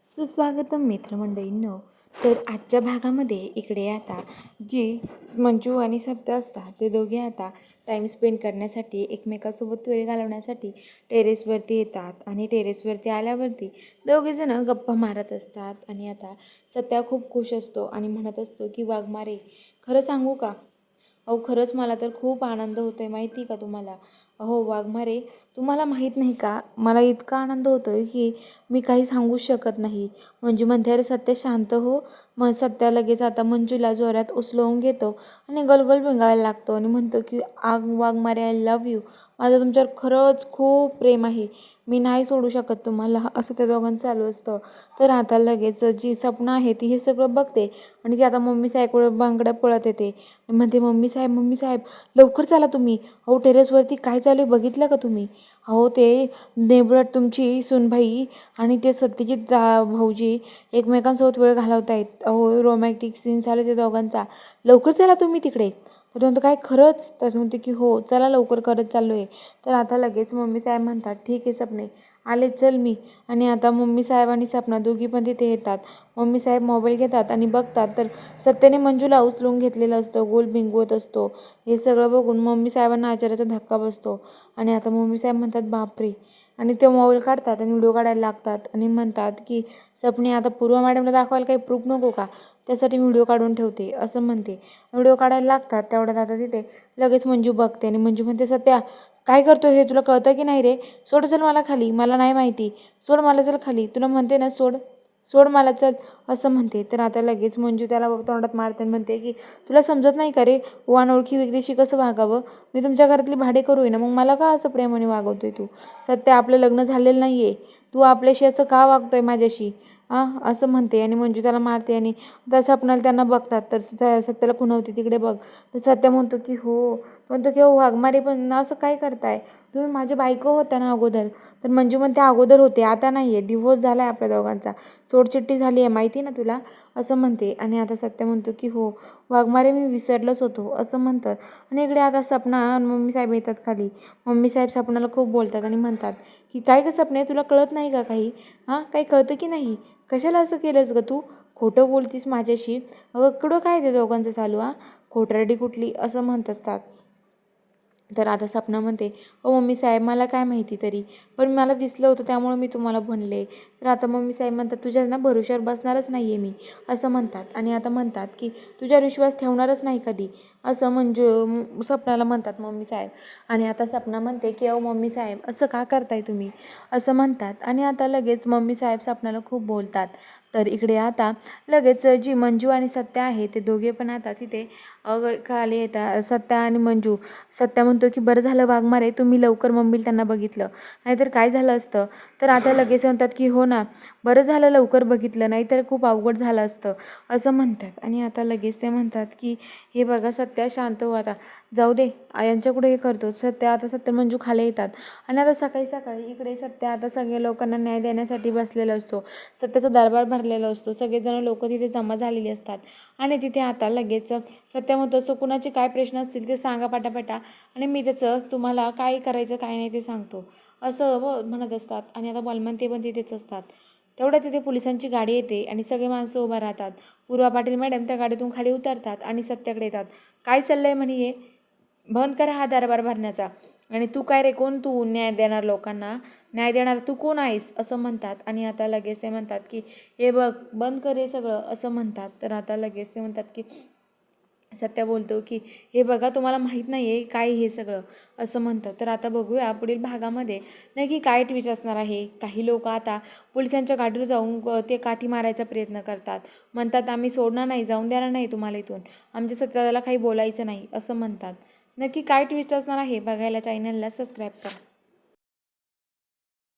सुस्वागतम मित्रमंडळींनो. तर आजच्या भागामध्ये इकडे आता जी मंजू आणि सत्य असतात ते दोघे आता टाईम स्पेंड करण्यासाठी एकमेकासोबत वेळ घालवण्यासाठी टेरेसवरती येतात आणि टेरेसवरती आल्यावरती दोघेजणं गप्पा मारत असतात. आणि आता सत्या खूप खुश असतो आणि म्हणत असतो की वाघमारे, खरं सांगू का? अहो खरंच मला तर खूप आनंद होतो आहे, माहिती का तुम्हाला? अहो वाघमारे, तुम्हाला माहीत नाही का, मला इतका आनंद होतो आहे की मी काही सांगूच शकत नाही. मंजू म्हणते, अरे सत्य शांत हो. मग सत्या लगेच आता मंजूला जोरात उचलवून घेतो आणि गलगल भिंगायला लागतो आणि म्हणतो की वाघमारे, आय लव्ह यू. माझं तुमच्यावर खरंच खूप प्रेम आहे, मी नाही सोडू शकत तुम्हाला, असं त्या दोघांचं चालू असतं. तर आता लगेच जी सपना आहे ती हे सगळं बघते आणि ती आता मम्मी साहेब बांगड्या पळत येते आणि म्हणते, मम्मी साहेब लवकर चला तुम्ही. अहो टेरेसवरती काय चालू आहे बघितलं का तुम्ही? अहो ते नेबरट तुमची सुनबाई आणि ते सत्यजित भाऊजी एकमेकांसोबत वेळ घालवत आहेत. अहो रोमॅन्टिक सीन चालू आहे ते दोघांचा, लवकर चला तुम्ही तिकडे. तर म्हणतो काय खरंच? तर म्हणते की हो चला लवकर, करत चाललो आहे. तर आता लगेच मम्मी साहेब म्हणतात, ठीक आहे सपने, आले चल मी. आणि आता मम्मी साहेब आणि सपना दोघी पण तिथे येतात. मम्मी साहेब मोबाईल घेतात आणि बघतात तर सत्याने मंजूला उचलून घेतलेलं असतं, गोल भिंगवत असतो. हे सगळं बघून मम्मी साहेबांना आश्चर्याचा धक्का बसतो. आणि आता मम्मी साहेब म्हणतात, बापरे. आणि ते मोबाईल काढतात आणि व्हिडिओ काढायला लागतात आणि म्हणतात की सपने, आता पूर्वा मॅडमला दाखवायला काही प्रूफ नको का? त्यासाठी मी व्हिडिओ काढून ठेवते, असं म्हणते. व्हिडिओ काढायला लागतात तेवढ्यात आता तिथे लगेच मंजू बघते आणि मंजू म्हणते, सत्या काय करतो हे, तुला कळतं की नाही रे? सोड चल मला खाली, मला नाही माहिती, सोड मला चल खाली, तुला म्हणते ना सोड, सोड मला चल, असं म्हणते. तर आता लगेच मंजू त्याला तोंडात मारते आणि म्हणते की तुला समजत नाही का रे, अनोळखी व्यक्तीशी कसं वागावं? मी तुमच्या घरातली भाडेकरू आहे ना, मग मला का असं प्रेमाने वागवतोय तू? सत्या आपलं लग्न झालेलं नाही आहे, तू आपल्याशी असं का वागतोय माझ्याशी? असं म्हणते आणि मंजू त्याला मारते. आणि तसं आपणाला त्यांना बघतात तर सत्याला खुणवते, तिकडे बघ. तर सत्या म्हणतो की हो, म्हणतो की हो वाघमारे, पण असं काय करताय तुम्ही? माझी बायको होत्या ना अगोदर. तर मंजू म्हणते, अगोदर होते आता नाही आहे, डिवोर्स झाला आहे आपल्या दोघांचा, सोडचिठ्ठी झाली आहे, माहिती ना तुला, असं म्हणते. आणि आता सत्य म्हणतो की हो वाघमारे, मी विसरलोच होतो, असं म्हणतात. आणि इकडे आता सपना मम्मी साहेब येतात खाली. मम्मी साहेब सपनाला खूप बोलतात आणि म्हणतात की काय गं सपने, तुला कळत नाही का काही? काही कळतं की नाही? कशाला असं केलंस गं तू? खोटं बोलतीस माझ्याशी? अगं कुठं काय ते दोघांचं चालू? खोटरडी कुठली, असं म्हणत असतात. तर आता सपना म्हणते, हो मम्मी साहेब, मला काय माहिती तरी, पण मला दिसलं होतं त्यामुळे मी तुम्हाला म्हणले. तर आता मम्मी साहेब म्हणतात, तुझ्या ना भरोश्यावर बसणारच नाही आहे मी, असं म्हणतात. आणि आता म्हणतात की तुझ्यावर विश्वास ठेवणारच नाही कधी, असं म्हणजे सपनाला म्हणतात मम्मी साहेब. आणि आता सपना म्हणते की अहो मम्मी साहेब, असं का करताय तुम्ही, असं म्हणतात. आणि आता लगेच मम्मी साहेब सपनाला खूप बोलतात. तर इकडे आता लगेच जी मंजू आणि सत्या आहे ते दोघे पण आता तिथे खाली येतात. सत्या आणि मंजू, सत्या म्हणतो की बरं झालं वाघमारे तुम्ही लवकर मम्मीला त्यांना बघितलं, नाहीतर काय झालं असतं? तर आता लगेच म्हणतात की हो ना, बरं झालं लवकर बघितलं, नाहीतर खूप अवघड झालं असतं, असं म्हणतात. आणि आता लगेच ते म्हणतात की हे बघा सत्या, शांत हो आता, जाऊ दे यांच्याकडे हे करतो. सत्य मंजू खाली येतात. आणि आता सकाळी सकाळी इकडे सत्या आता सगळ्या लोकांना न्याय देण्यासाठी बसलेला असतो. सत्याचा दरबार भरलेला असतो, सगळेजण लोक तिथे जमा झालेली असतात. आणि तिथे आता लगेच सत्या म्हणतो, असं कुणाचे काय प्रश्न असतील ते सांगा पटापटा, आणि मी त्याचं तुम्हाला काय करायचं काय नाही ते सांगतो, असं म्हणत असतात. आणि आता बलमान ते पण तिथेच असतात. तेवढ्या तिथे पोलिसांची गाडी येते आणि सगळे माणसं उभा राहतात. पूर्वा पाटील मॅडम त्या गाडीतून खाली उतरतात आणि सत्याकडे येतात. काय चाललंय म्हणे, बंद करा हा दरबार भरण्याचा. आणि तू काय रे, कोण तू न्याय देणार लोकांना, न्याय देणार तू कोण आहेस, असं म्हणतात. आणि आता लगेच ते म्हणतात की हे बघ बंद कर हे सगळं, असं म्हणतात. तर आता लगेच ते म्हणतात की सत्या बोलतो की हे बघा तुम्हाला माहीत नाही आहे काय हे सगळं, असं म्हणतं. तर आता बघूया पुढील भागामध्ये नक्की काय ट्विस्ट असणार आहे. काही लोक आता पोलिसांच्या गाडीवर जाऊन ते काठी मारायचा प्रयत्न करतात, म्हणतात आम्ही सोडणार नाही, जाऊन देणार नाही तुम्हाला इथून, आमच्या सत्याला काही बोलायचं नाही, असं म्हणतात. नक्की काय ट्विस्ट असणार आहे बघायला चॅनलला सबस्क्राईब करा.